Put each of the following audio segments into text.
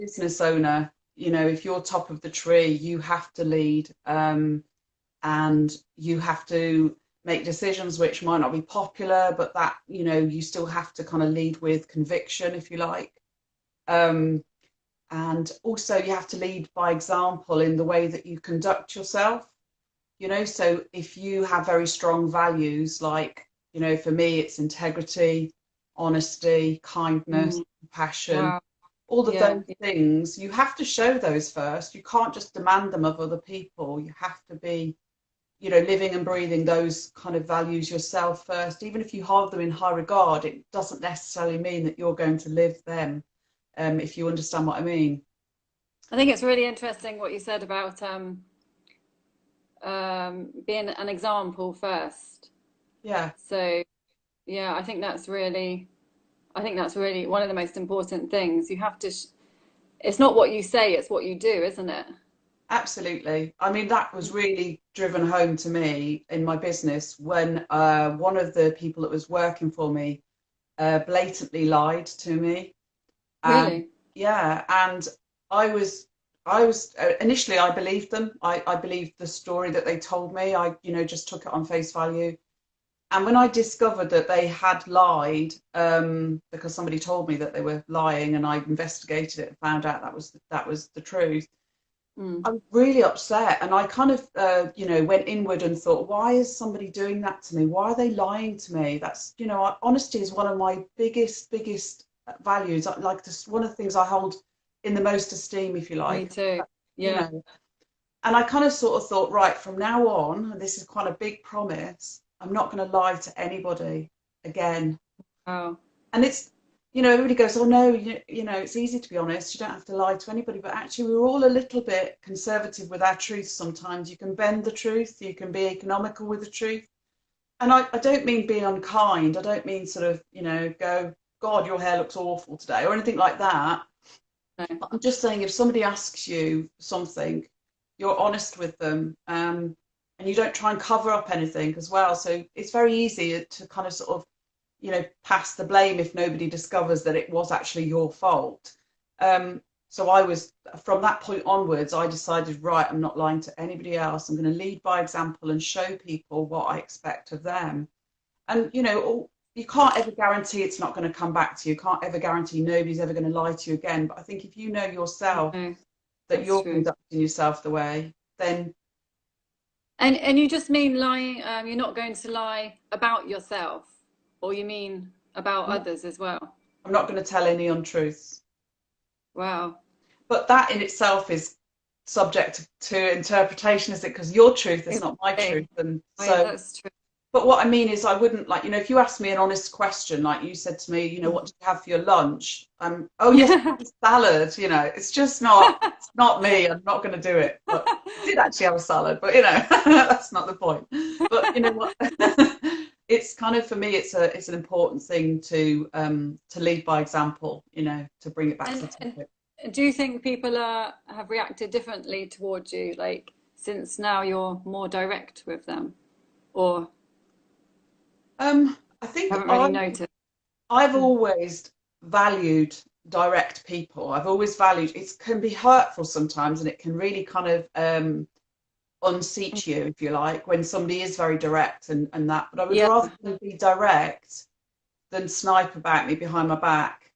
business owner, if you're top of the tree, you have to lead, and you have to make decisions which might not be popular, but that, you still have to kind of lead with conviction, if you like. Um, and also you have to lead by example in the way that you conduct yourself. So if you have very strong values, like, for me, it's integrity, honesty, kindness, Mm, compassion, wow. all of Yeah. those things, you have to show those first. You can't just demand them of other people. You have to be, living and breathing those kind of values yourself first. Even if you hold them in high regard, it doesn't necessarily mean that you're going to live them, if you understand what I mean. I think it's really interesting what you said about being an example first. Yeah, So yeah, I think that's really one of the most important things. You have to, it's not what you say, it's what you do, isn't it? absolutely. I mean, that was really driven home to me in my business when one of the people that was working for me blatantly lied to me. And Really? yeah, and initially I believed them. I believed the story that they told me. I, just took it on face value. And when I discovered that they had lied, because somebody told me that they were lying, and I investigated it and found out that was the truth, Mm. I was really upset. And I kind of, went inward and thought, why is somebody doing that to me? Why are they lying to me? That's, honesty is one of my biggest values. Like this, one of the things I hold in the most esteem, if you Me like, too. you Yeah. know. And I kind of sort of thought, right, from now on, and this is quite a big promise, I'm not going to lie to anybody again. Wow. And it's, everybody goes, oh no, it's easy to be honest. You don't have to lie to anybody. But actually, we're all a little bit conservative with our truth sometimes. You can bend the truth, you can be economical with the truth. And I don't mean be unkind. I don't mean sort of, go, God, your hair looks awful today, or anything like that. No. But I'm just saying, if somebody asks you something, you're honest with them, and you don't try and cover up anything as well. So it's very easy to kind of sort of, pass the blame if nobody discovers that it was actually your fault. So I was, from that point onwards, I decided, right, I'm not lying to anybody else. I'm going to lead by example and show people what I expect of them. And, you can't ever guarantee it's not going to come back to you. You can't ever guarantee nobody's ever going to lie to you again. But I think if you know yourself No, that that's you're true. conducting yourself the way, then And you just mean lying, you're not going to lie about yourself, or you mean about I'm not, others as well? I'm not going to tell any untruths. Wow. But that in itself is subject to interpretation, is it? Because your truth is not my truth. Okay. And Oh yeah, so, that's true. but what I mean is, I wouldn't, like, if you asked me an honest question, like you said to me, what did you have for your lunch? Oh yes, salad. It's just not, it's not me. I'm not going to do it. But I did actually have a salad, but that's not the point. But you know what? It's kind of, for me, it's an important thing to lead by example. To bring it back to the And topic. do you think people have reacted differently towards you, like since now you're more direct with them, or I think haven't really noticed? I've always valued direct people. I've always valued, it can be hurtful sometimes, and it can really kind of unseat you, if you like, when somebody is very direct, and that. But I would Yeah. rather them be direct than snipe about me behind my back.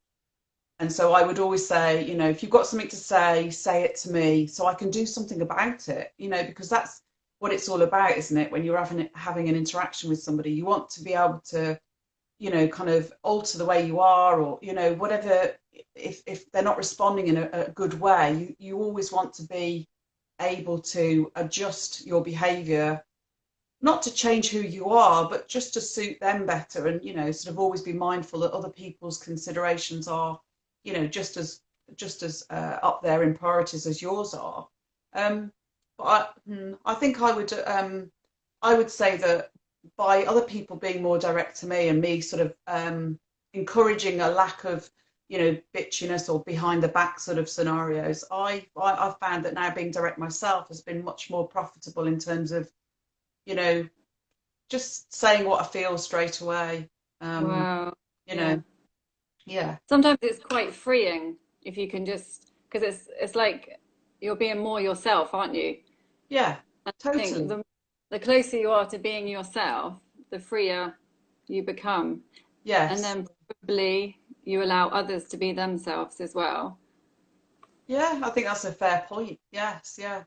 And so I would always say, if you've got something to say it to me so I can do something about it, because that's what it's all about, isn't it? When you're having an interaction with somebody, you want to be able to, kind of alter the way you are, or, whatever. If they're not responding in a good way, you always want to be able to adjust your behavior, not to change who you are, but just to suit them better. And, sort of always be mindful that other people's considerations are, just as up there in priorities as yours are. But I think I would say that by other people being more direct to me, and me sort of encouraging a lack of, bitchiness or behind the back sort of scenarios, I've found that now being direct myself has been much more profitable in terms of, you know, just saying what I feel straight away. Um, Wow. you Yeah. know, yeah, Sometimes it's quite freeing if you can just, because it's like you're being more yourself, aren't you? Yeah, I think totally. the closer you are to being yourself, the freer you become. And Yes. then probably you allow others to be themselves as well. Yeah, I think that's a fair point. Yes, yeah.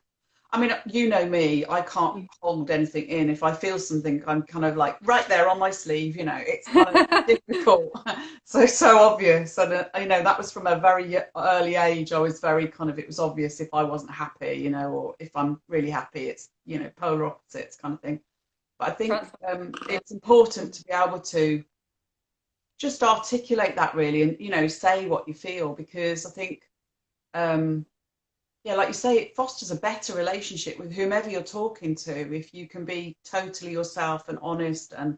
I mean, you know me, I can't hold anything in. If I feel something, I'm kind of like right there on my sleeve, it's kind of difficult. So obvious. And, that was from a very early age. I was very kind of, it was obvious if I wasn't happy, or if I'm really happy, it's, polar opposites kind of thing. But I think Transfer. it's important to be able to just articulate that really and, say what you feel because I think, um, yeah, like you say, it fosters a better relationship with whomever you're talking to if you can be totally yourself and honest and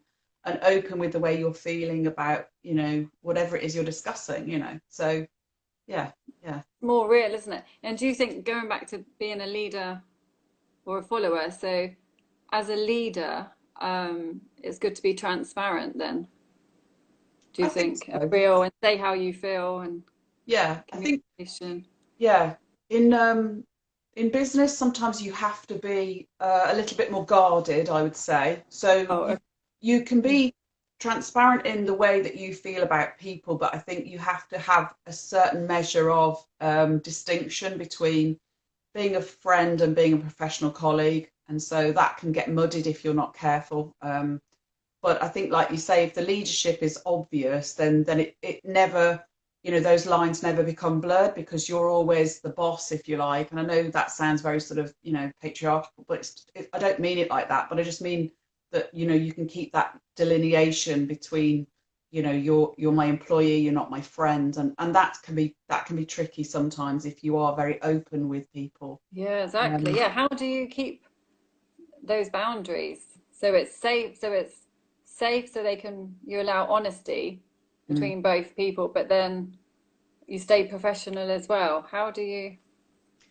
open with the way you're feeling about, whatever it is you're discussing. So yeah, yeah. More real, isn't it? And do you think going back to being a leader or a follower, so as a leader, it's good to be transparent then, do I you think think? And so. real and say how you feel and Yeah, I think communication. yeah. In business, sometimes you have to be a little bit more guarded, I would say. So Oh, you can okay. be transparent in the way that you feel about people, but I think you have to have a certain measure of distinction between being a friend and being a professional colleague. And so that can get muddied if you're not careful. But I think, like you say, if the leadership is obvious, then it never, those lines never become blurred because you're always the boss, if you like. And I know that sounds very sort of, patriarchal, but I don't mean it like that. But I just mean that, you can keep that delineation between, you're my employee, you're not my friend, and that can be tricky sometimes if you are very open with people. Yeah, exactly. Um, Yeah, how do you keep those boundaries so it's safe, so they can you allow honesty mm. between both people, but then you stay professional as well. How do you?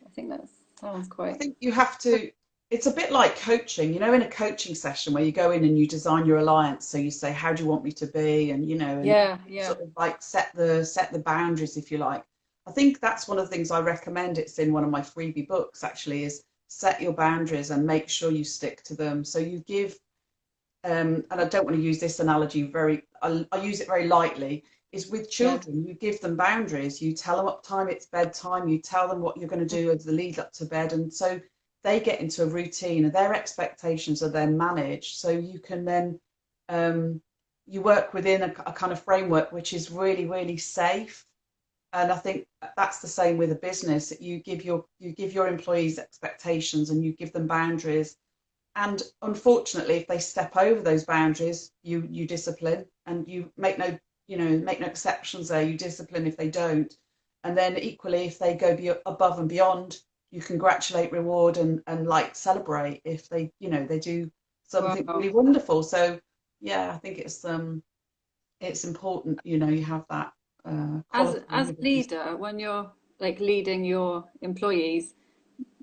I think that sounds I quite. think you have to, it's a bit like coaching, in a coaching session where you go in and you design your alliance. So you say, how do you want me to be? And Yeah, yeah. sort of like set the boundaries, if you like. I think that's one of the things I recommend. It's in one of my freebie books actually, is set your boundaries and make sure you stick to them. So you give and I don't want to use this analogy I use it very lightly, is with Yeah. children, you give them boundaries, you tell them what time it's bedtime, you tell them what you're going to do as the lead up to bed. And so they get into a routine and their expectations are then managed. So you can then, you work within a kind of framework which is really, really safe. And I think that's the same with a business. You give your employees expectations and you give them boundaries, and unfortunately, if they step over those boundaries, you discipline and you make no exceptions there. You discipline if they don't. And then equally, if they go above and beyond, you congratulate, reward, and like celebrate if they do something Wow. really wonderful. So yeah, I think it's important, you have that quality As with the business. leader, when you're like leading your employees,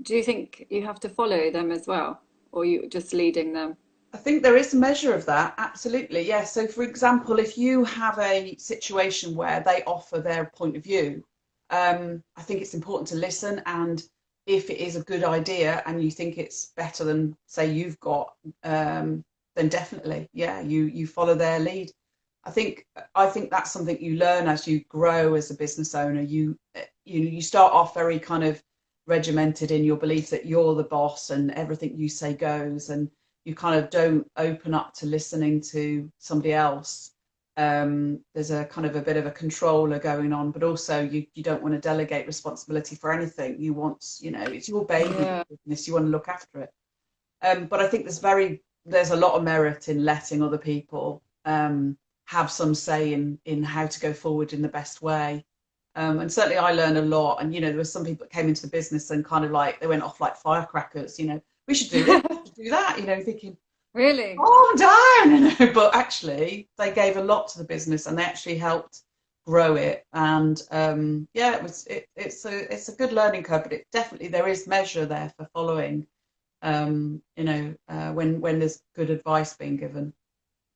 do you think you have to follow them as well, or you just leading them? I think there is a measure of that, absolutely. Yes. So, for example, if you have a situation where they offer their point of view, I think it's important to listen. And if it is a good idea and you think it's better than, say, you've got, then definitely, yeah, you follow their lead. I think that's something you learn as you grow as a business owner. You start off very kind of regimented in your belief that you're the boss and everything you say goes, and you kind of don't open up to listening to somebody else. There's a kind of a bit of a controller going on, but also you don't want to delegate responsibility for anything. You want, it's your baby, Yeah. the business. You want to look after it. But I think there's a lot of merit in letting other people have some say in how to go forward in the best way. And certainly I learned a lot. And, there were some people that came into the business and kind of like, they went off like firecrackers, we should do this, we should do that, thinking, Really? calm down, but actually they gave a lot to the business and they actually helped grow it. And yeah, it's a good learning curve, but it definitely, there is measure there for following, when there's good advice being given.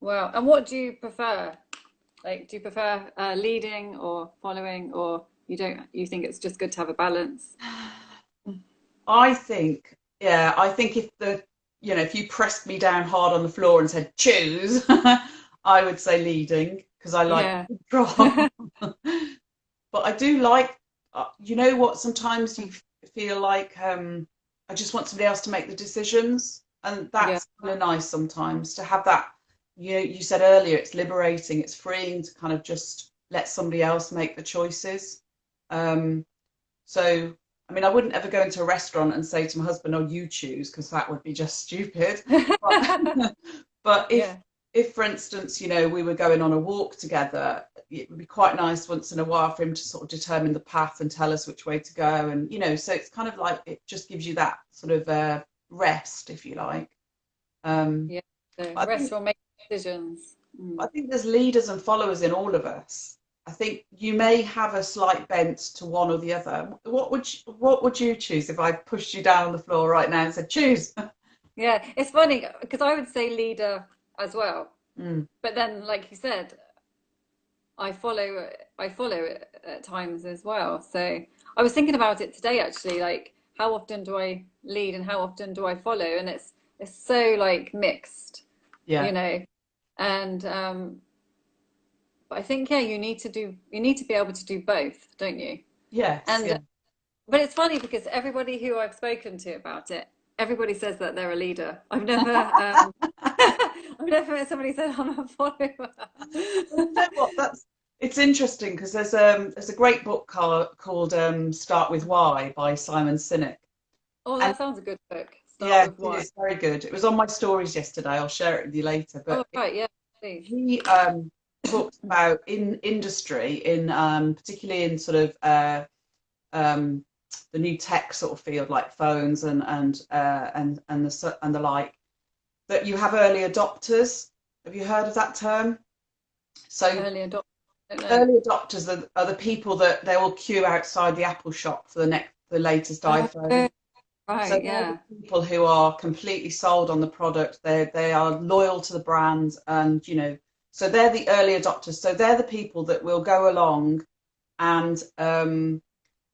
Wow. And what do you prefer? Like, do you prefer leading or following, or you think it's just good to have a balance? I think, yeah, I think if if you pressed me down hard on the floor and said choose, I would say leading because I like Yeah. control. But I do like, you know what? Sometimes you feel like I just want somebody else to make the decisions, and Yeah. that's kind of nice sometimes to have that. You said earlier it's liberating, it's freeing to kind of just let somebody else make the choices. Um, so, I mean, I wouldn't ever go into a restaurant and say to my husband, "Oh, you choose," because that would be just stupid. But, but Yeah. if, for instance, we were going on a walk together, it would be quite nice once in a while for him to sort of determine the path and tell us which way to go. And, so it's kind of like it just gives you that sort of rest, if you like. Um, Yeah. So but rest will make decisions. Mm. I think there's leaders and followers in all of us. I think you may have a slight bent to one or the other. What would you choose if I pushed you down on the floor right now and said choose? Yeah, it's funny because I would say leader as well, Mm, but then, like you said, I follow I follow it at times as well. So I was thinking about it today actually, like how often do I lead and how often do I follow? And it's so like mixed, you yeah, know. And but I think yeah, you need to be able to do both, don't you? yes, And yeah. but it's funny because everybody who I've spoken to about it, everybody says that they're a leader. I've never I've never met somebody said I'm a follower. Well, you know what? That's It's interesting because there's a great book called Start with Why by Simon Sinek, Oh, and that sounds a good book. Start yeah, with it why. is very good. It was on my stories yesterday. I'll share it with you later. Oh, But right, yeah, please. he talks about in industry, in particularly in sort of um, the new tech sort of field, like phones and the like, that you have early adopters. Have you heard of that term? So Early adopter. I don't know. early adopters are the people that they will queue outside the Apple shop for the latest iPhone. Oh, So right, they're the yeah. people who are completely sold on the product. They are loyal to the brand, and so they're the early adopters. So they're the people that will go along and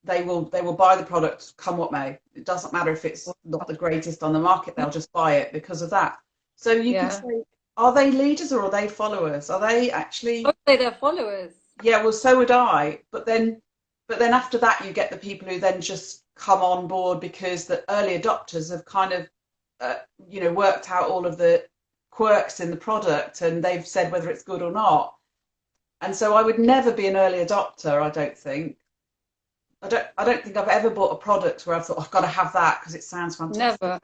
they will buy the product come what may. It doesn't matter if it's not the greatest on the market, they'll just buy it because of that. So you could Yeah. say, are they leaders or are they followers? Are they I actually, would say they're followers. yeah, well, so would I. But then after that, you get the people who then just come on board because the early adopters have kind of, uh, worked out all of the quirks in the product and they've said whether it's good or not. And so I would never be an early adopter, I don't think. I don't think I've ever bought a product where I've thought, "Oh, I've got to have that because it sounds fantastic." Never,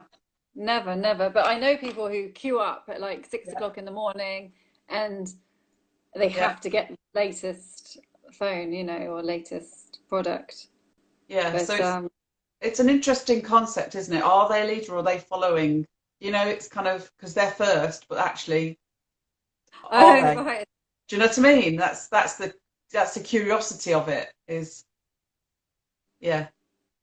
never, never. But I know people who queue up at like six Yeah, o'clock in the morning and they yeah, have to get the latest phone, or latest product. yeah. So But it's an interesting concept, isn't it? Are they a leader or are they following? It's kind of because they're first, but actually, are oh, they? right. Do you know what I mean? That's the curiosity of it. Is yeah.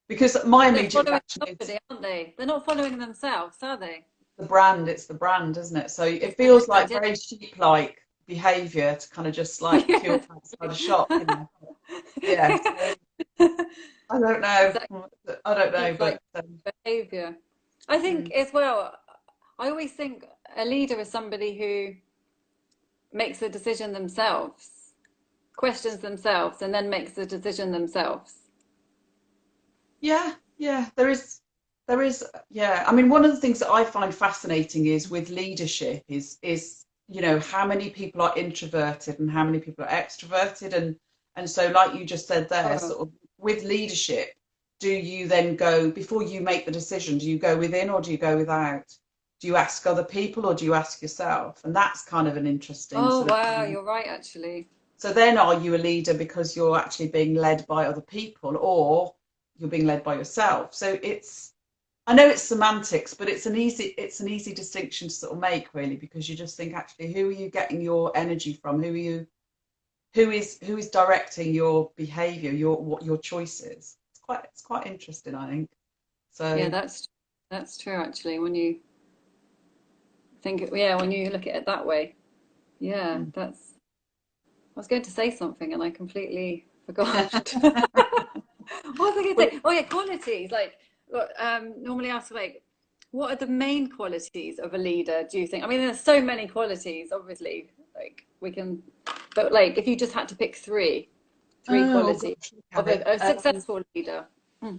Because my They're immediate following reaction is somebody, aren't they? They're not following themselves, are they? the brand. It's the brand, isn't it? So it It's the feels like brand, yeah. very sheep-like behaviour to kind of just like queue Yeah. up outside a shop. Yeah. So I don't know. Exactly. I don't know, Sheep but like behavior. I think mm, as well, I always think a leader is somebody who makes the decision themselves, questions themselves, and then makes the decision themselves. yeah, yeah, there is, yeah. I mean, one of the things that I find fascinating is with leadership is how many people are introverted and how many people are extroverted, and so like you just said there, Oh, sort of with leadership, do you then go before you make the decision? Do you go within or do you go without? Do you ask other people or do you ask yourself? And that's kind of an interesting oh sort of wow, thing. you're right, actually. So then are you a leader because you're actually being led by other people or you're being led by yourself? So I know it's semantics, but it's an easy distinction to sort of make really because you just think actually who are you getting your energy from? Who is directing your behavior, your choices? It's quite interesting, I think. Yeah, So that's true, actually. When you yeah, when you look at it that way, yeah, mm, that's. I was going to say something and I completely. Forgot. What was I going to say? Oh yeah, qualities. Like, normally ask like, what are the main qualities of a leader? Do you think? I mean, there's so many qualities, obviously. Like we can, but like, if you just had to pick three Oh qualities gosh, look of at it. a successful leader. Hmm.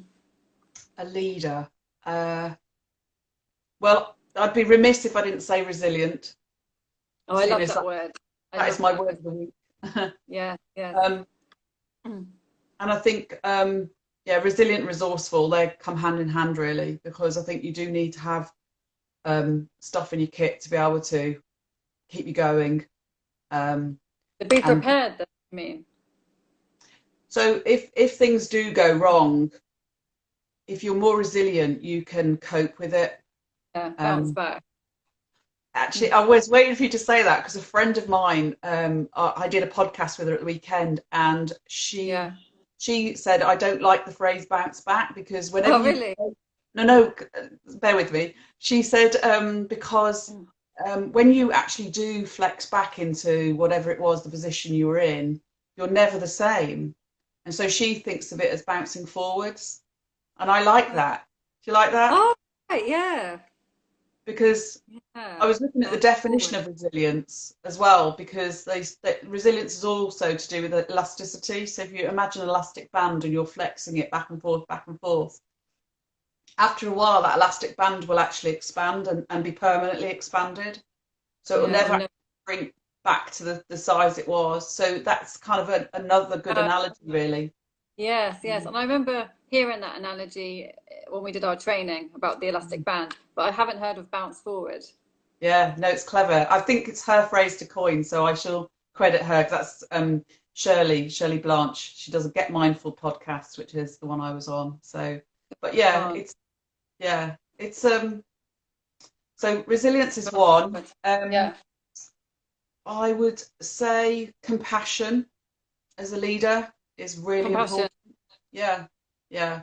A leader. Uh, well, I'd be remiss if I didn't say resilient, Oh, I seeing love as that that, word. I that is love my that. word of the week. Yeah, yes. um, Hmm. and I think, yeah, resilient, and resourceful, they come hand in hand really, because I think you do need to have stuff in your kit to be able to keep you going. Um, To be and prepared, that I mean. so if things do go wrong, if you're more resilient, you can cope with it. Yeah, bounce Um, back. Hmm. Actually, I was waiting for you to say that because a friend of mine, I did a podcast with her at the weekend, and Yeah. she said, I don't like the phrase bounce back because whenever Oh, you, really? no, no, bear with me. She said, because Hmm. when you actually do flex back into whatever it was, the position you were in, you're never the same. And so she thinks of it as bouncing forwards. And I like that. Do you like that? Oh, right, yeah. Because I Yeah. was looking at the Bounce definition forward. of resilience as well, because resilience is also to do with elasticity. So if you imagine an elastic band and you're flexing it back and forth, after a while that elastic band will actually expand and be permanently expanded. So it will Yeah, never it'll never. shrink back to the size it was. So that's kind of another good analogy, really. Yes, yes. And I remember hearing that analogy when we did our training about the elastic band, but I haven't heard of bounce forward. Yeah, no, it's clever. I think it's her phrase to coin, so I shall credit her. That's Shirley Blanche. She does a Get Mindful podcast, which is the one I was on. So, but yeah, Oh, it's so resilience is one. but Um, yeah, I would say compassion as a leader is really compassion. important. Yeah, yeah.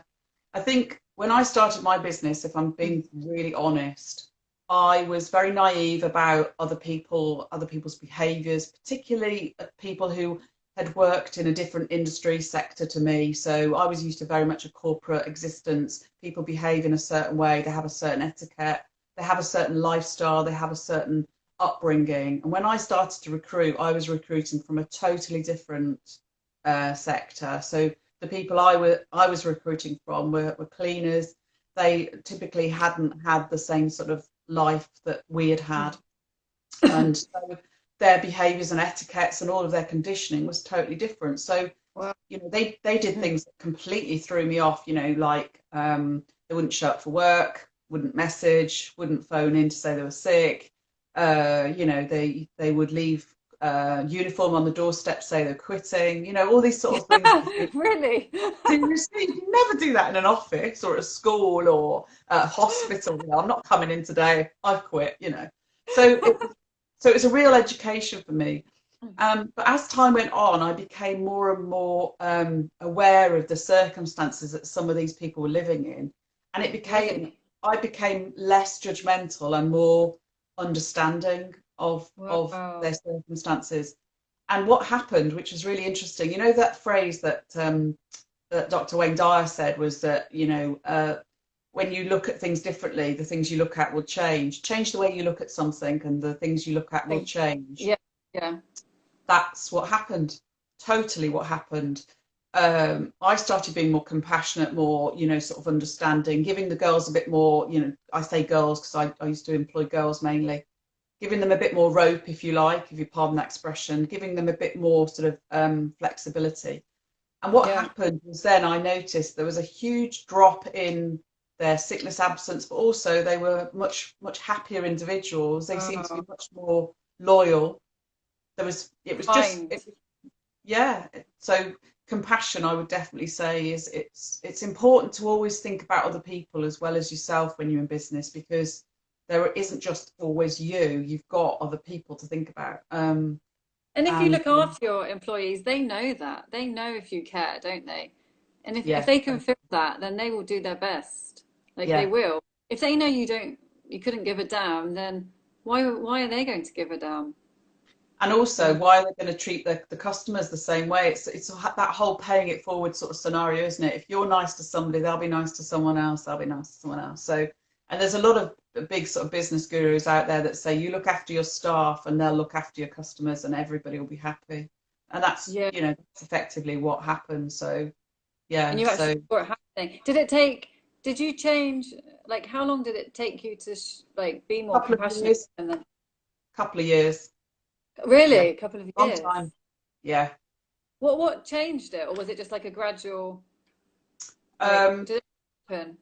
I think when I started my business, if I'm Mm. being really honest, I was very naive about other people's behaviours, particularly people who had worked in a different industry sector to me. So I was used to very much a corporate existence. People behave in a certain way, they have a certain etiquette, they have a certain lifestyle, they have a certain upbringing. And when I started to recruit, I was recruiting from a totally different sector. So the people I was recruiting from were cleaners. They typically hadn't had the same sort of life that we had had, and so their behaviours and etiquettes and all of their conditioning was totally different. So Well, they did things that completely threw me off. Like they wouldn't show up for work, wouldn't message, wouldn't phone in to say they were sick. They would leave uniform on the doorstep, say they're quitting. All these sort of things that you really? seriously, you never do that in an office or at a school or a hospital. I'm not coming in today. I've quit. So so it's a real education for me. But as time went on, I became more and more aware of the circumstances that some of these people were living in, and Really? I became less judgmental and more understanding of Wow. their circumstances. And what happened, which was really interesting, that phrase that Dr. Wayne Dyer said was that, when you look at things differently, the things you look at will change. Change the way you look at something, and the things you look at will Think, change. yeah, yeah. That's what happened. Totally what happened. I started being more compassionate, more, sort of understanding, giving the girls a bit more, I say girls because I used to employ girls mainly, giving them a bit more rope, if you like, if you pardon that expression, giving them a bit more sort of flexibility. And what Yeah. happened was then I noticed there was a huge drop in their sickness absence, but also they were much, much happier individuals. They seemed to be Oh, much more loyal. It was just, kind. yeah. So compassion, I would definitely say, is it's important to always think about other people as well as yourself when you're in business, because there isn't just always you. You've got other people to think about. And if you And look after your employees, they know that. They know if you care, don't they? And if yeah, they can feel that, then they will do their best. Like they yeah. will. If they know you couldn't give a damn, then why are they going to give a damn? And also, Mm. why are they going to treat the customers the same way? It's that whole paying it forward sort of scenario, isn't it? If you're nice to somebody, they'll be nice to someone else. They'll be nice to someone else. So, and there's a lot of big sort of business gurus out there that say you look after your staff and they'll look after your customers and everybody will be happy. And that's, Yeah. that's effectively what happens. So, yeah. And you actually So, saw it happening. Did you change, like, how long did it take you to like be more couple of compassionate? years, And then, couple of years. Yeah. really, a couple of Long years. time. Yeah. What changed it, or was it just like a gradual, like, Um, did it happen?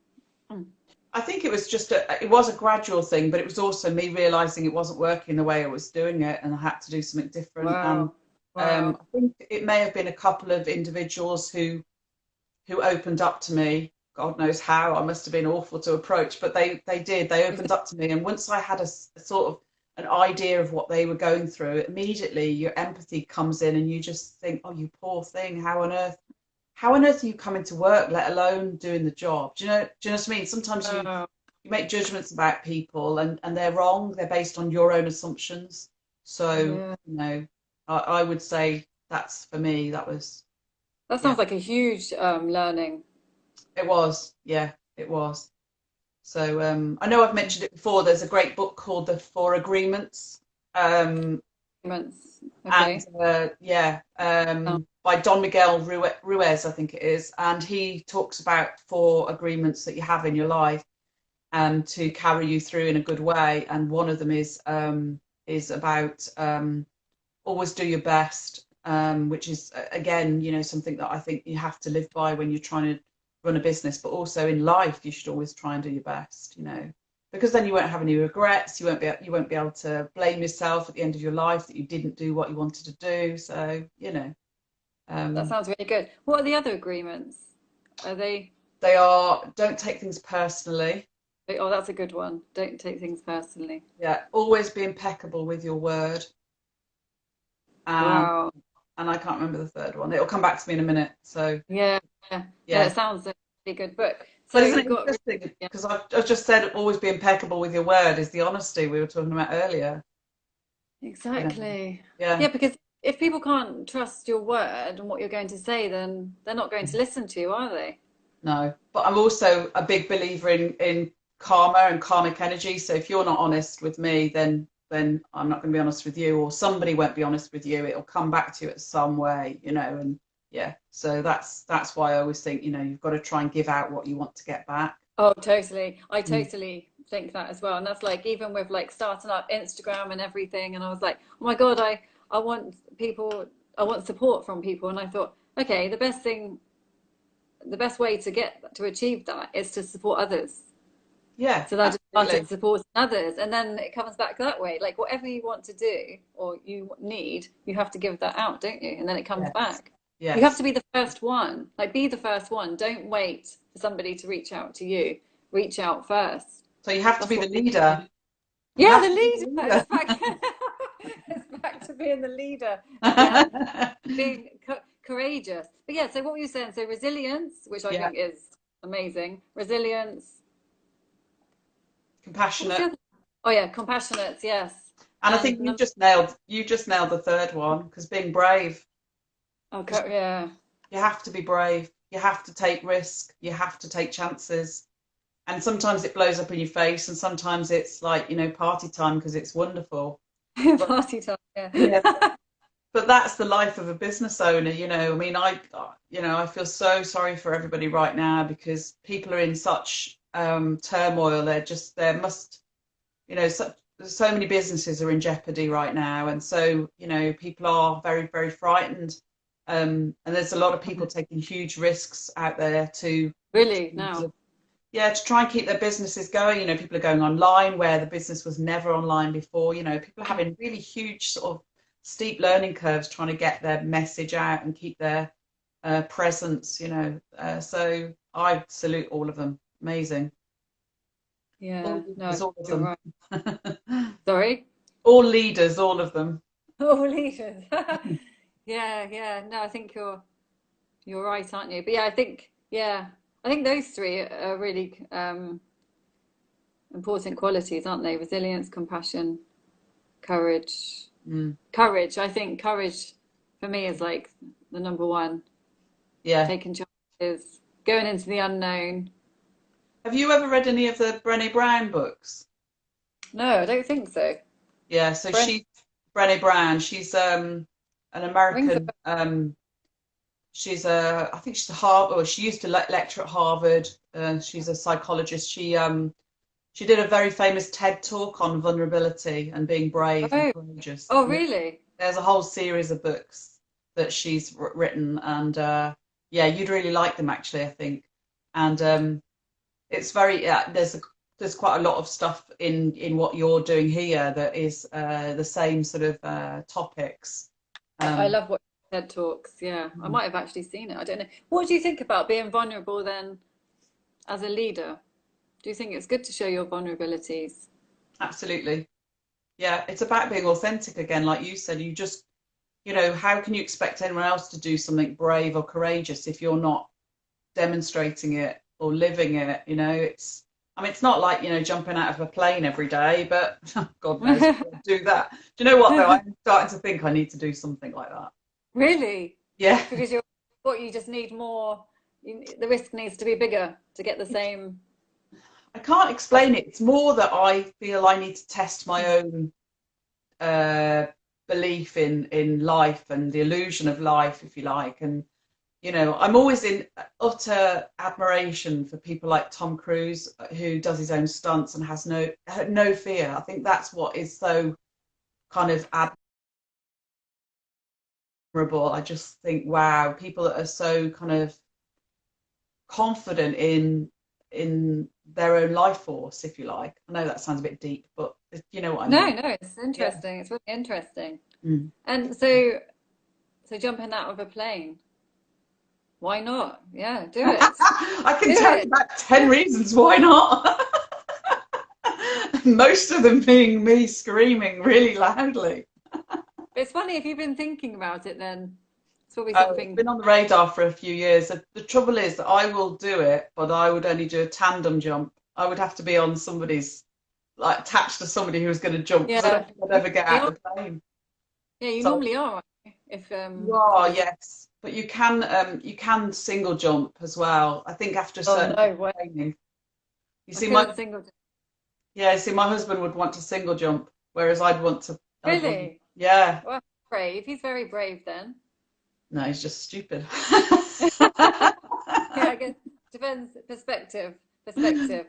Mm. I think it was just it was a gradual thing, but it was also me realizing it wasn't working the way I was doing it, and I had to do something different. And Wow. Wow. I think it may have been a couple of individuals who opened up to me. God knows how. I must have been awful to approach, but they did. They opened up to me, and once I had a sort of an idea of what they were going through, immediately your empathy comes in, and you just think, "Oh, you poor thing. How on earth are you coming to work, let alone doing the job?" Do you know what I mean? Sometimes Wow. you make judgments about people and they're wrong. They're based on your own assumptions. So, Yeah. I would say that's for me, that was, That yeah, sounds like a huge learning. it was. Yeah, it was. So, I know I've mentioned it before. There's a great book called The Four Agreements. Um, Months. and Okay. yeah, Oh, by Don Miguel Ruiz, I think it is. And he talks about four agreements that you have in your life to carry you through in a good way. And one of them is about always do your best, which is again, something that I think you have to live by when you're trying to run a business, but also in life, you should always try and do your best, because then you won't have any regrets. You won't be able to blame yourself at the end of your life that you didn't do what you wanted to do. So, that um, sounds really good. What are the other agreements? Are they? they are don't take things personally. Oh, that's a good one. Don't take things personally. Yeah, always be impeccable with your word. Um, Wow. and I can't remember the third one. It'll come back to me in a minute. So Yeah. Yeah. No, it yeah, sounds like a really good book. but So isn't you've it got, interesting? yeah, Because I've just said always be impeccable with your word is the honesty we were talking about earlier. You know, exactly. yeah, Yeah, because if people can't trust your word and what you're going to say, then they're not going to listen to you, are they? no. But I'm also a big believer in karma and karmic energy. So if you're not honest with me, then I'm not going to be honest with you, or somebody won't be honest with you. It'll come back to you in some way, and yeah. So that's why I always think, you've got to try and give out what you want to get back. Oh, totally. I Mm. totally think that as well. And that's like even with like starting up Instagram and everything. And I was like, oh my God, I want people, I want support from people. And I thought, okay, the best way to get to achieve that is to support others. Yeah, So that I just started absolutely. supporting others. And then it comes back that way. Like whatever you want to do or you need, you have to give that out, don't you? And then it comes Yes, back. You have to yes. be the first one. Like be the first one. Don't wait for somebody to reach out to you. Reach out first. So you have to That's be the what. leader. You Yeah, have the to be the leader. leader. It's back. It's back to being the leader again. Being courageous. But yeah, so what were you saying? So resilience, which I Yeah, think is amazing. Resilience. What was the compassionate. other? Oh yeah, compassionate. Yes. And I And think you just nailed the third one, because being brave, because okay, yeah. you have to be brave. You have to take risk. You have to take chances. And sometimes it blows up in your face, and sometimes it's like, party time because it's wonderful. But Party time. yeah, Yeah. but that's the life of a business owner. I mean, I feel so sorry for everybody right now because people are in such turmoil. There must, so many businesses are in jeopardy right now, and so people are very, very frightened. And there's a lot of people taking huge risks out there Really sort now. of, yeah, to try and keep their businesses going. People are going online where the business was never online before. People are having really huge sort of steep learning curves trying to get their message out and keep their presence. So I salute all of them. Amazing. All Yeah. No, leaders, all of you're them. right. Sorry. All leaders, all of them. Oh, leaders. Yeah, yeah. No, I think you're right, aren't you? But yeah, I think those three are really important qualities, aren't they? Resilience, compassion, courage. Mm. Courage. I think courage for me is like the number one. Yeah. Taking chances, going into the unknown. Have you ever read any of the Brené Brown books? No, I don't think so. Yeah, so Brent Brené Brown, she's an rings a American she's a I think she's a Harvard, or she used to lecture at Harvard. She's a psychologist. She did a very famous TED talk on vulnerability and being bell. brave and Oh, courageous. oh, And really? there's a whole series of books that she's written, and yeah, you'd really like them actually, I think. And it's very yeah, there's quite a lot of stuff in what you're doing here that is the same sort of topics. I Um, love what TED Talks. Yeah, I might have actually seen it. I don't know. What do you think about being vulnerable then as a leader? Do you think it's good to show your vulnerabilities? Absolutely. Yeah, it's about being authentic again, like you said. You just, how can you expect anyone else to do something brave or courageous if you're not demonstrating it or living it? I mean, it's not like, jumping out of a plane every day, but God knows I don't do that. Do you know what, though? I'm starting to think I need to do something like that. Really? Yeah. Because you just need more, the risk needs to be bigger to get the same. I can't explain it. It's more that I feel I need to test my own uh, belief in life and the illusion of life, if you like. And I'm always in utter admiration for people like Tom Cruise, who does his own stunts and has no fear. I think that's what is so kind of admirable. I just think, wow, people that are so kind of confident in their own life force, if you like. I know that sounds a bit deep, but you know what I No, mean. no, it's Yeah. interesting. It's really interesting. Mm. And so jumping out of a plane, why not? Yeah, do it. I can Do tell you it. about 10 reasons why not. Most of them being me screaming really loudly. It's funny if you've been thinking about it, then it's probably Oh, it's something. been on the radar for a few years. The trouble is that I will do it, but I would only do a tandem jump. I would have to be on somebody's, like attached to somebody who was going to jump, because I don't Yeah, think I'd ever get you out are. of the plane. Yeah, you So normally are, aren't you? If you if are, you're doing. yes, but you can single jump as well. I think after a Oh certain no way! training. You I see, my couldn't single. yeah, see, my husband would want to single jump, whereas I'd want, Really? yeah, Well, brave. He's very brave then. no, he's just stupid. Yeah, I guess depends perspective. Perspective.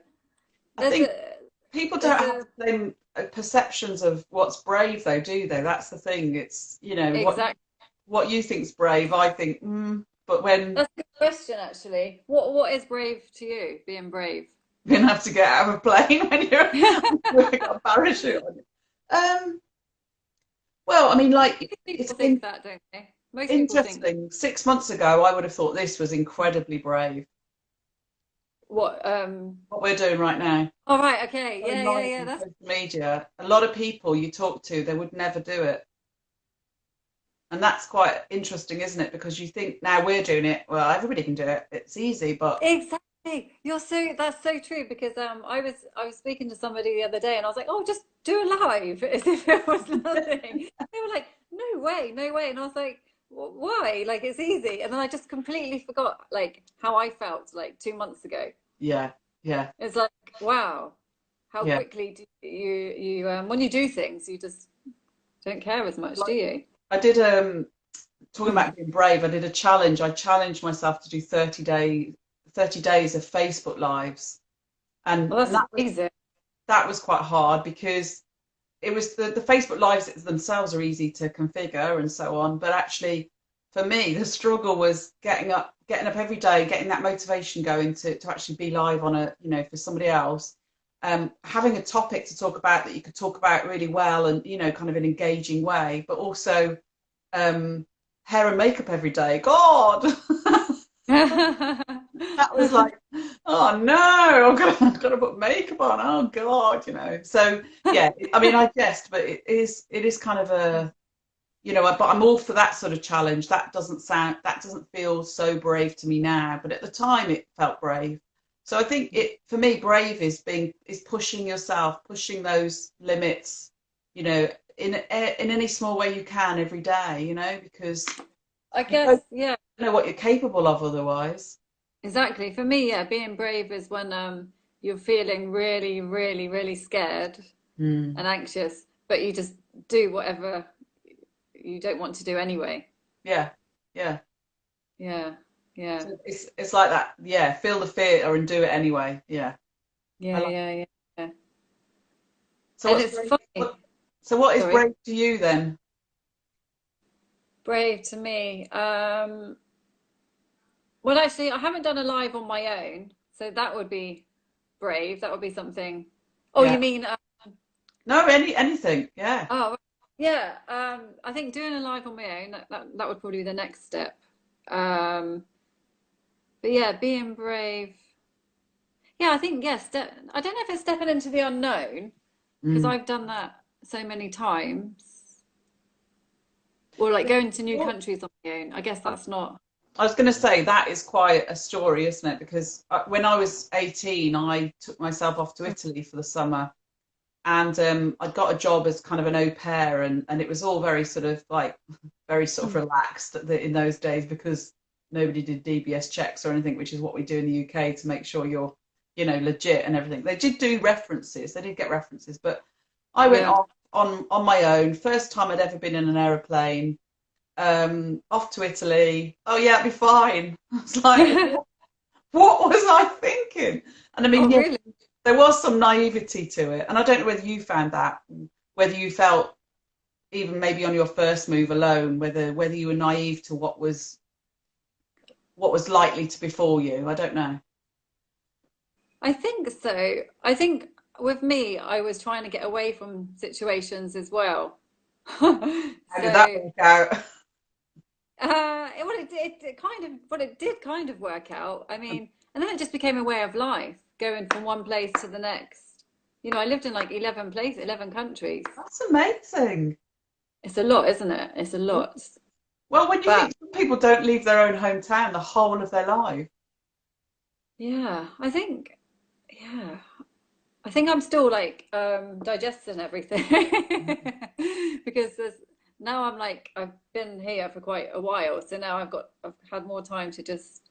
I There's think a people there's don't have a the same perceptions of what's brave, though, do they? That's the thing. It's, exact. what you think's brave, I think, but when That's a good question actually. What is brave to you? Being brave. you have to get out of a plane when you're when you've got a parachute on you. Well, I mean, like, it's People been think that, don't they? Most people think interesting. 6 months ago, I would have thought this was incredibly brave. what What we're doing right now. all right, okay. Going Yeah, yeah, live yeah. on That's social media, a lot of people you talk to, they would never do it. And that's quite interesting, isn't it? Because you think now we're doing it, well, everybody can do it. It's easy, but exactly. That's so true because I was speaking to somebody the other day and I was like, "Oh, just do a live as if it was nothing." They were like, "No way, no way." And I was like, Why? Like it's easy." And then I just completely forgot like how I felt like 2 months ago. yeah, yeah, It's like, wow, how yeah. quickly do you when you do things, you just don't care as much, do Like you? I did talking about being brave, I did a challenge. I challenged myself to do 30 days of Facebook lives. And Well, and that's amazing. that was quite hard, because it was the Facebook lives themselves are easy to configure and so on, but actually for me the struggle was getting up every day, getting that motivation going to actually be live on a, for somebody else, having a topic to talk about that you could talk about really well and, kind of an engaging way, but also um, hair and makeup every day. God, that was like, oh no, I've got to put makeup on. Oh God, So yeah, I mean, I jest, but it is kind of a, but I'm all for that sort of challenge. That doesn't feel so brave to me now, but at the time it felt brave. So I think for me, brave is pushing yourself, pushing those limits, you know, in any small way you can every day, because I you guess, don't yeah, know what you're capable of otherwise. exactly. For me, yeah, being brave is when you're feeling really, really, really scared Mm. and anxious, but you just do whatever you don't want to do anyway. Yeah, yeah. Yeah, yeah, So it's like that. Yeah, feel the fear and do it anyway. Yeah, I yeah, like. yeah, yeah, yeah. So And what's it's brave? funny. So what is Sorry, brave to you then? brave to me. Well, actually, I haven't done a live on my own, so that would be brave. That would be something. Oh, Yeah. you mean? No, anything. Yeah. Oh, yeah. I think doing a live on my own that would probably be the next step. Um, but yeah, being brave. Yeah, I think yes. I don't know if it's stepping into the unknown because Mm. I've done that so many times, or like Yeah. going to new Well, countries on my own. I guess that's not. I was going to say that is quite a story, isn't it? Because when I was 18, I took myself off to Italy for the summer, and I got a job as kind of an au pair, and it was all very sort of like very sort of relaxed in those days because nobody did DBS checks or anything, which is what we do in the UK to make sure you're, legit and everything. They did do references, they did get references, but I went Yeah. off on my own. First time I'd ever been in an aeroplane, off to Italy. Oh yeah, it'd be fine. I was like, what was I thinking? And I mean, Oh, yeah, really? there was some naivety to it. And I don't know whether you found that, whether you felt even maybe on your first move alone, whether you were naive to what was likely to befall you. I don't know. I think so. I think with me, I was trying to get away from situations as well. How did that So, work out? it kind of, but it did kind of work out. I mean, and then it just became a way of life, going from one place to the next. You know, I lived in like 11 places, 11 countries. That's amazing. It's a lot, isn't it? It's a lot. Well, when you But think some people don't leave their own hometown the whole of their life. yeah, yeah, I think I'm still like digesting everything because now I'm like I've been here for quite a while, so now I've had more time to just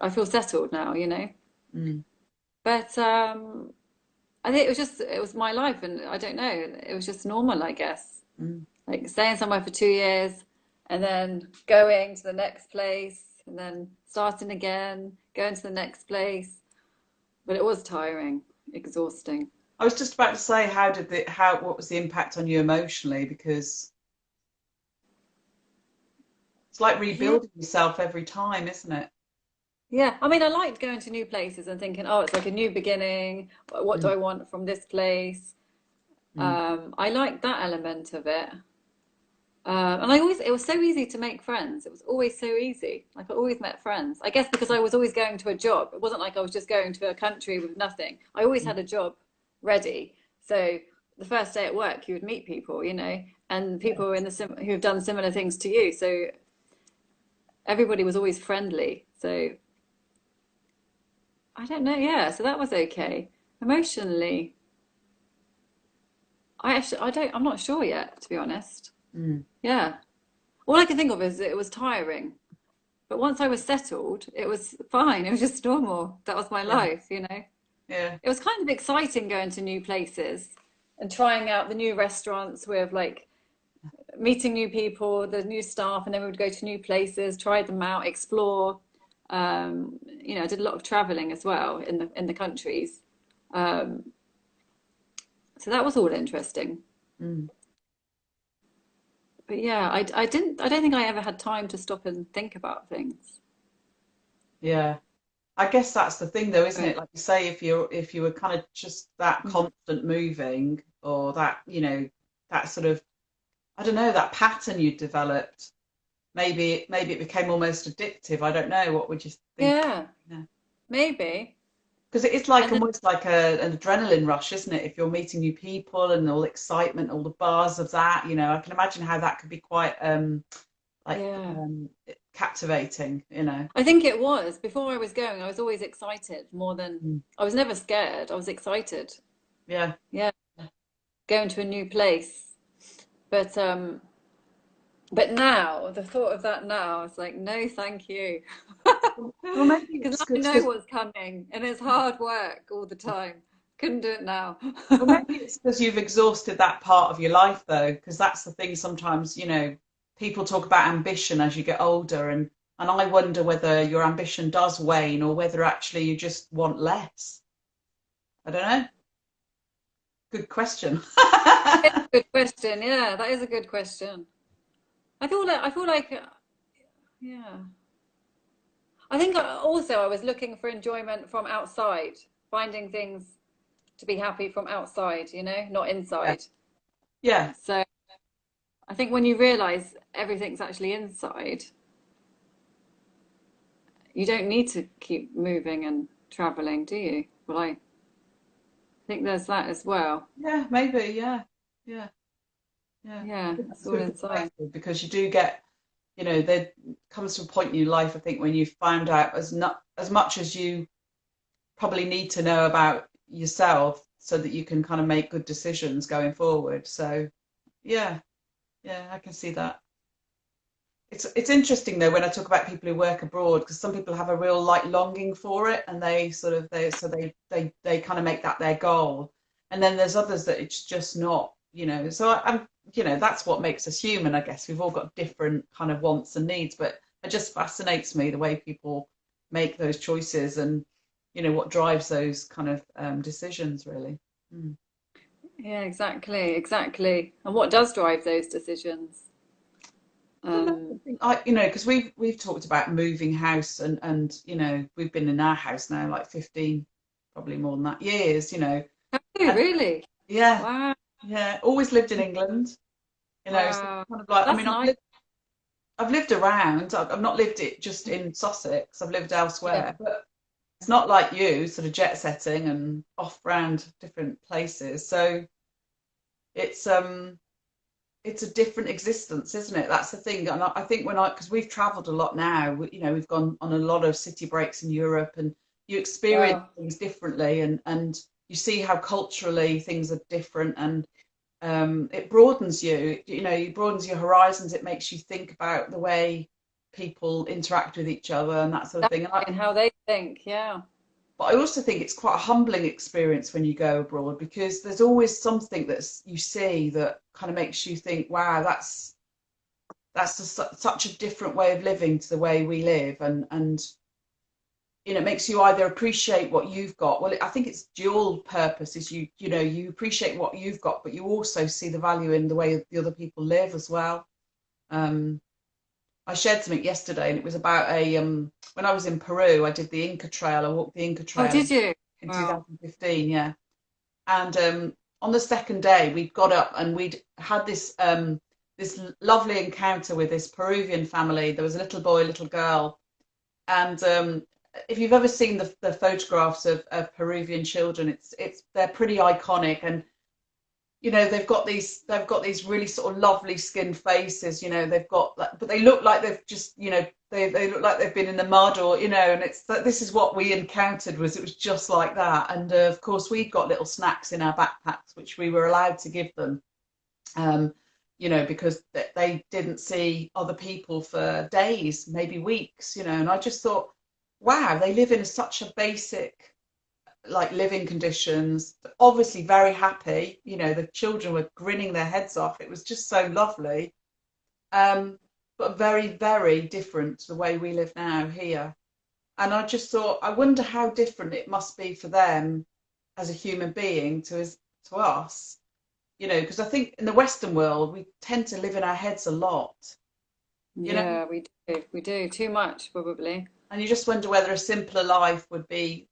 I feel settled now, you know. Mm, But I think it was my life, and I don't know, it was just normal, I guess. mm. Like staying somewhere for 2 years and then going to the next place and then starting again, going to the next place. But it was tiring, exhausting. I was just about to say, what was the impact on you emotionally? Because it's like Yeah. rebuilding yourself every time, isn't it? Yeah. I mean, I liked going to new places and thinking, oh, it's like a new beginning. What do Mm, I want from this place? mm, I liked that element of it. And it was so easy to make friends. It was always so easy. Like I always met friends. I guess because I was always going to a job. It wasn't like I was just going to a country with nothing. I always mm. had a job ready. So the first day at work, you would meet people, you know, and Yeah. people who have done similar things to you. So everybody was always friendly. So I don't know. Yeah. So that was okay. Emotionally, I'm not sure yet, to be honest. Mm, Yeah. All I can think of is it was tiring. But once I was settled, it was fine. It was just normal. That was my yeah, life, you know. yeah. It was kind of exciting going to new places and trying out the new restaurants with like meeting new people, the new staff, and then we would go to new places, try them out, explore. You know, I did a lot of traveling as well in the countries. Um, so that was all interesting. Mm, But yeah, I don't think I ever had time to stop and think about things. yeah. I guess that's the thing though, isn't But it? Like you say, if you were kind of just that constant moving or that sort of, I don't know, that pattern you developed, maybe it became almost addictive. I don't know. What would you think? yeah, Yeah. maybe. Because it's like And then almost like an adrenaline rush, isn't it? If you're meeting new people and all the excitement, all the buzz of that, I can imagine how that could be quite like yeah. captivating. I think it was. Before I was going, I was always excited more than Mm. I was never scared. I was excited. Yeah. Yeah. going to a new place. But but now the thought of that now is like, no, thank you. Well, maybe Because it's I good know because what's coming and it's hard work all the time. Couldn't do it now. well, maybe it's because you've exhausted that part of your life, though, because that's the thing. Sometimes, people talk about ambition as you get older, and I wonder whether your ambition does wane or whether actually you just want less. I don't know. Good question. It's a good question. Yeah, that is a good question. I feel like yeah. I think also I was looking for enjoyment from outside, finding things to be happy from outside, not Yeah, inside. yeah, So I think when you realize everything's actually inside, you don't need to keep moving and traveling, do you? Well, I think there's that as well. yeah, maybe, yeah, yeah, yeah. I Yeah, think it's that's all good inside. perspective because you do get, there comes to a point in your life, I think, when you've found out as much as you probably need to know about yourself so that you can kind of make good decisions going forward. So yeah, yeah, I can see that. It's interesting though when I talk about people who work abroad because some people have a real like longing for it and they kind of make that their goal, and then there's others that it's just not, so I'm, that's what makes us human, I guess. We've all got different kind of wants and needs, but it just fascinates me the way people make those choices and what drives those kind of decisions really. Mm. Yeah, exactly, exactly. And what does drive those decisions? I don't know. Um, Because we've talked about moving house and we've been in our house now like 15, probably more than that years. oh, And really? yeah, Wow, yeah, always lived in England. So wow. kind of like, I That's mean, nice. I've lived around. I've not lived it just in Sussex. I've lived Yeah. elsewhere, but it's not like you, sort of jet setting and off round different places. So it's um it's a different existence, isn't it? That's the thing. And I think because we've traveled a lot now, we've gone on a lot of city breaks in Europe, and you experience Wow. things differently, and you see how culturally things are different, and it broadens you. It broadens your horizons. It makes you think about the way people interact with each other and that sort of thing. And how they think, yeah. But I also think it's quite a humbling experience when you go abroad because there's always something that you see that kind of makes you think, wow, such a different way of living to the way we live, and it makes you either appreciate what you've got. Well, I think it's dual purpose. Is you appreciate what you've got, but you also see the value in the way the other people live as well. Um, I shared something yesterday, and it was about a when I was in Peru, I did the Inca Trail. I walked the Inca Oh, Trail did you? in Wow. 2015, yeah. And on the second day, we'd got up and we'd had this lovely encounter with this Peruvian family. There was a little boy, little girl, and if you've ever seen the photographs of Peruvian children, they're pretty iconic, and they've got these really sort of lovely skinned faces. They've got like, but they look like they've just they look like they've been in the mud, or and it's that this is what we encountered. It was just like that. And of course we'd got little snacks in our backpacks which we were allowed to give them, um because they didn't see other people for days, maybe weeks. And I just thought, wow, they live in such a basic like living conditions, obviously very happy. The children were grinning their heads off. It was just so lovely, um, but very, very different to the way we live now here. And I just thought, I wonder how different it must be for them as a human being to us. Because I think in the Western world we tend to live in our heads a lot. You know, Yeah, we do. We do. Too much, probably. and you just wonder whether a simpler life would be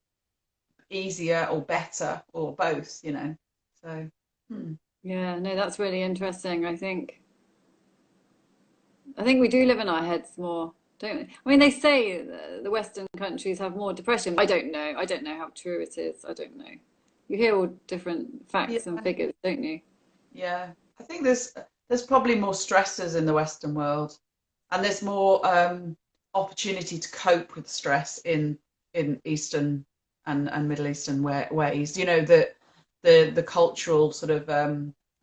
easier or better or both. So. Hmm. Yeah, no, that's really interesting. I think we do live in our heads more, don't we? I mean, they say the Western countries have more depression. I don't know. I don't know how true it is. I don't know. You hear all different Yeah, facts and figures, don't you? yeah. I think there's probably more stresses in the Western world, and there's more opportunity to cope with stress in Eastern and Middle Eastern ways. The cultural sort of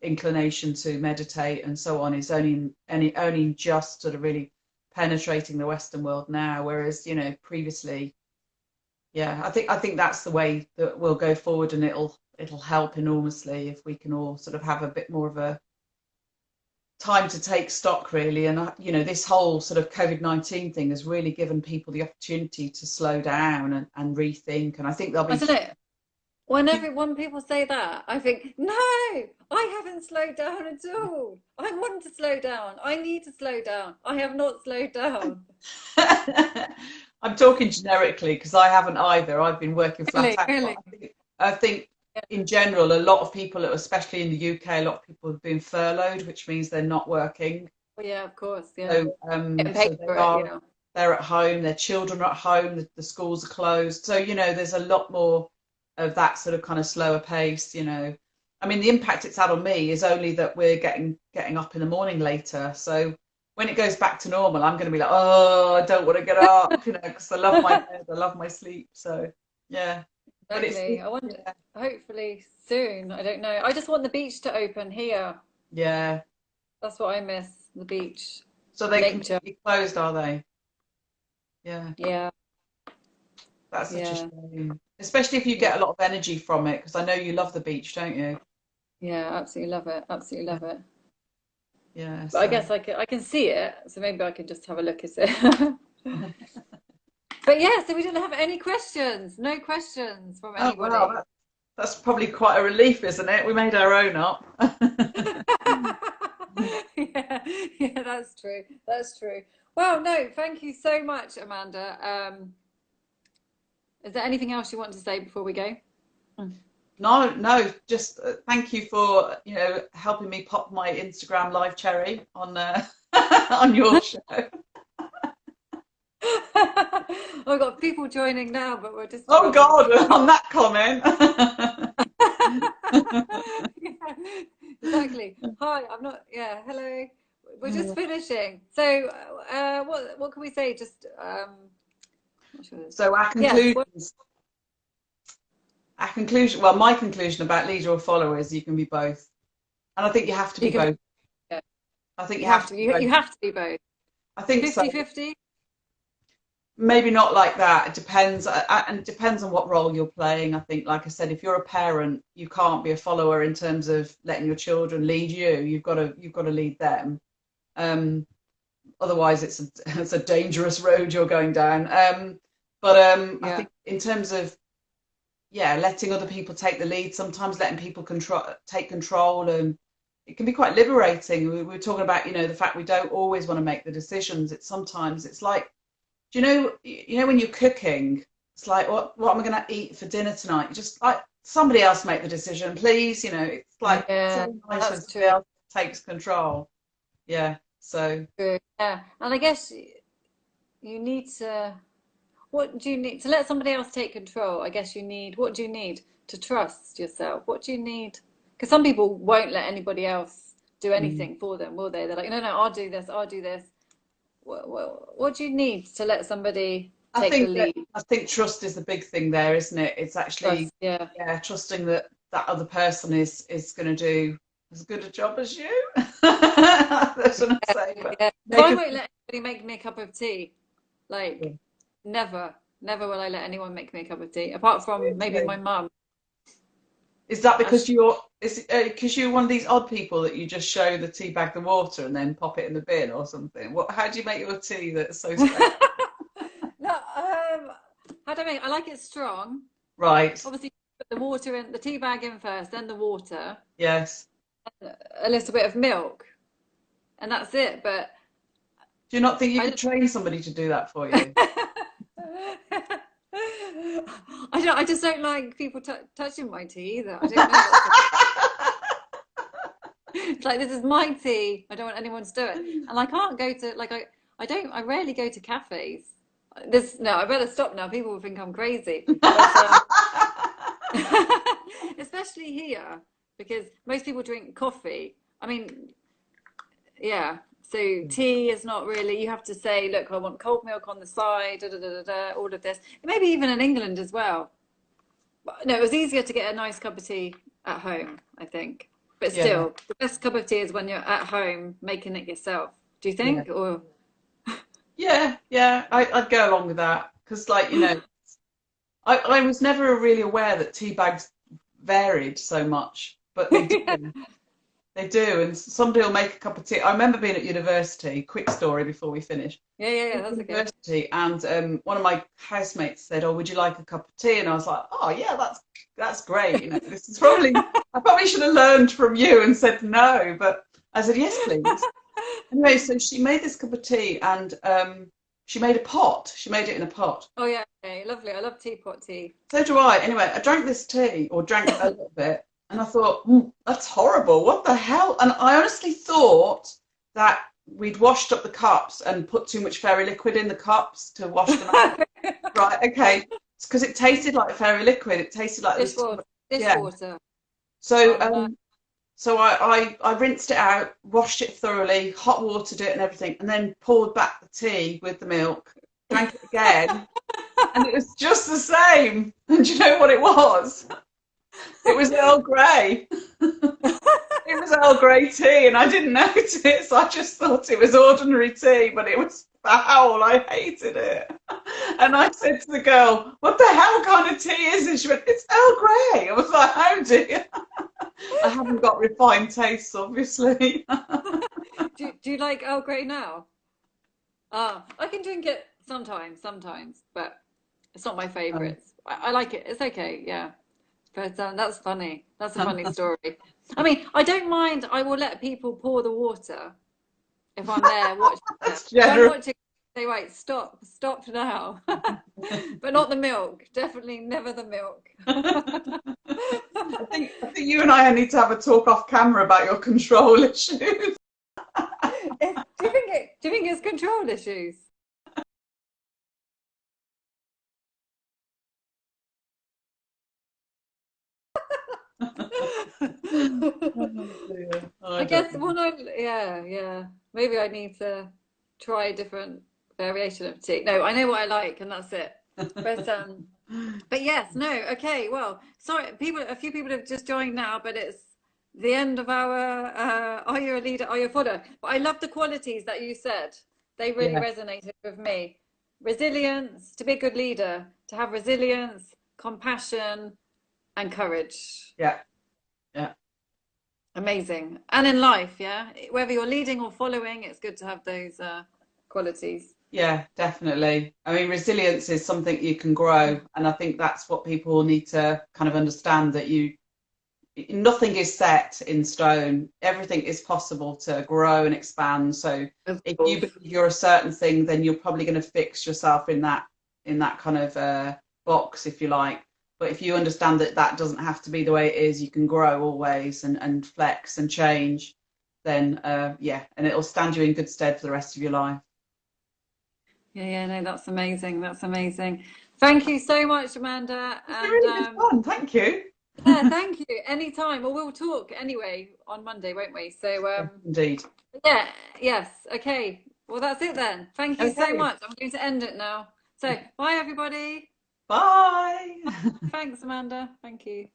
inclination to meditate and so on is only just sort of really penetrating the Western world now, whereas, previously, yeah, I think that's the way that we'll go forward, and it'll help enormously if we can all sort of have a bit more of a time to take stock, really. And this whole sort of COVID-19 thing has really given people the opportunity to slow down and rethink. And I think there'll I be don't know. When people say that, I think, no, I haven't slowed down at all. I want to slow down. I need to slow down. I have not slowed down. I'm talking generically because I haven't either. I've been working flat Really, out. really. I think Yeah. in general, a lot of people, especially in the UK, a lot of people have been furloughed, which means they're not working. Well, yeah, of course, yeah. So, Getting so paid for it, you know. they're at home, their children are at home, the schools are closed. So, there's a lot more of that sort of kind of slower pace. I mean, the impact it's had on me is only that we're getting up in the morning later. So when it goes back to normal, I'm going to be like, oh, I don't want to get up, because I love my bed, I love my sleep. So yeah, but Exactly. I wonder, yeah, hopefully soon. I don't know. I just want the beach to open here. yeah. That's what I miss, the beach, So they nature. completely closed, are they? Yeah, Yeah, that's such a yeah, shame. Especially if you yeah, get a lot of energy from it, because I know you love the beach, don't you? yeah. Absolutely love it. Absolutely Yeah, love it. yeah. But I So guess I can see it, so maybe I can just have a look at it. But yeah, so we didn't have any questions. No questions from oh wow, anybody. that's probably quite a relief, isn't it? We made our own up. Yeah, yeah, that's true. That's true. Well, no, thank you so much, Amanda. Is there anything else you want to say before we go? No, no, just thank you for, helping me pop my Instagram live cherry on on your show. I've got people joining now, but we're just Oh talking. God, on that comment. Yeah, exactly. Hi, I'm not. Yeah, hello. We're just finishing. So, what can we say? Just not sure. So Yeah. What, well, my conclusion about leader or follower is you can be both. And I think you have to be you can. both. Yeah, I think you you have have to to. be You both. have to be both. I think so. 50-50. Maybe not like that. It depends, and it depends on what role you're playing. I think, like I said, if you're a parent, you can't be a follower in terms of letting your children lead you. You've got to lead them. Um, Otherwise, it's a dangerous road you're going down. But I Yeah. think in terms of, yeah, letting other people take the lead, sometimes letting people take control, and it can be quite liberating. We were talking about, the fact we don't always want to make the decisions. It's like, do you know when you're cooking, it's like, what am I going to eat for dinner tonight? Just like somebody else make the decision, please. It's like Yeah, so nice when that's somebody true. else takes control. Yeah. So True. Yeah, and I guess you need to. What do you need to let somebody else take control? I guess you need. What do you need to trust yourself? What do you need? Because some people won't let anybody else do mm, anything for them, will they? They're like, no, no, I'll do this. I'll do this. What do you need to let somebody I take the think that lead? I think trust is the big thing there, isn't it? It's actually, Trust. Yeah. yeah, trusting that that other person is going to do as good a job as you. That's what I say. But Yeah. Because make I a won't let anybody make me a cup of tea. Like, never, never will I let anyone make me a cup of tea, apart from maybe my Seriously. mum. Is that And because you're one of these odd people that you just show the tea bag the water and then pop it in the bin or something? How do you make your tea that's so special? no, how do I make? I like it strong. Right. Obviously, put the water in, the tea bag in first, then the water, Yes. a little bit of milk, and that's it. But Do you not think you I could don't. train somebody to do that for you? I don't. I just don't like people touching my tea either. I don't know what's going. It's like this is my tea. I don't want anyone to do it, and I can't go to like I don't. I rarely go to cafes. This no. I better stop now. People will think I'm crazy. But especially here, because most people drink coffee. I mean, yeah. So tea is not really, you have to say, look, I want cold milk on the side, da, da, da, da, da, all of this. Maybe even in England as well. But no, it was easier to get a nice cup of tea at home, I think. But Yeah, still, the best cup of tea is when you're at home making it yourself. Do you yeah, think? Or yeah, yeah. I'd go along with that because, like, I was never really aware that tea bags varied so much, but they do. yeah, They do, and somebody will make a cup of tea. I remember being at university. Quick story before we finish. yeah, At that's okay. university, and one of my housemates said, "Oh, would you like a cup of tea?" And I was like, "Oh, yeah, that's great. This is probably I probably should have learned from you and said no, but I said yes, please." Anyway, so she made this cup of tea, and she made a pot. She made it in a pot. Oh yeah, okay, lovely. I love teapot tea. So do I. Anyway, I drank this tea, or drank a little bit, and I thought, that's horrible. What the hell? And I honestly thought that we'd washed up the cups and put too much fairy liquid in the cups to wash them out. Right, okay. It's because it tasted like fairy liquid. It tasted like this. Dishwater, Yeah. dishwater. So, Oh no. so I rinsed it out, washed it thoroughly, hot watered it and everything, and then poured back the tea with the milk, drank it again, and it was just the same. And do you know what it was? It was Earl Grey. It was Earl Grey tea, and I didn't notice. I just thought it was ordinary tea, but it was foul. I hated it. And I said to the girl, "What the hell kind of tea is it?" She went, "It's Earl Grey." I was like, "How dear." I haven't got refined tastes, obviously. Do you like Earl Grey now? I can drink it sometimes, but it's not my Um, favorite. I like it. It's okay, yeah. But that's funny. That's a funny story. I mean, I don't mind. I will let people pour the water if I'm there watching it. that's If I'm generous. watching, say, right, stop now. But not the milk. Definitely never the milk. I think you and I need to have a talk off camera about your control issues. Do you think it's control issues? Oh dear. I I don't guess know. when I, yeah, yeah. Maybe I need to try a different variation of tea. No, I know what I like, and that's it. But but yes, no, okay. Well, sorry, a few people have just joined now, but it's the end of our Are You a Leader? Are You a Follower? But I love the qualities that you said. They really Yeah, resonated with me. Resilience, to be a good leader, to have resilience, compassion, and courage. yeah, yeah. Amazing. And in life, yeah, whether you're leading or following, it's good to have those qualities. Yeah, definitely. I mean, resilience is something you can grow, and I think that's what people need to kind of understand that nothing is set in stone. Everything is possible to grow and expand. So Of if you course. believe you're a certain thing, then you're probably going to fix yourself in that kind of box, if you like. But if you understand that that doesn't have to be the way it is, you can grow always and flex and change, then yeah, and it'll stand you in good stead for the rest of your life. Yeah, yeah, no, that's amazing. That's amazing. Thank you so much, Amanda. It's been And really good fun. Thank you. yeah, thank you. Anytime. Well, we'll talk anyway on Monday, won't we? So Yes, indeed. yeah, yes. Okay. Well, that's it then. Thank you so Okay. much. I'm going to end it now. So bye, everybody. Bye. Thanks, Amanda. Thank you.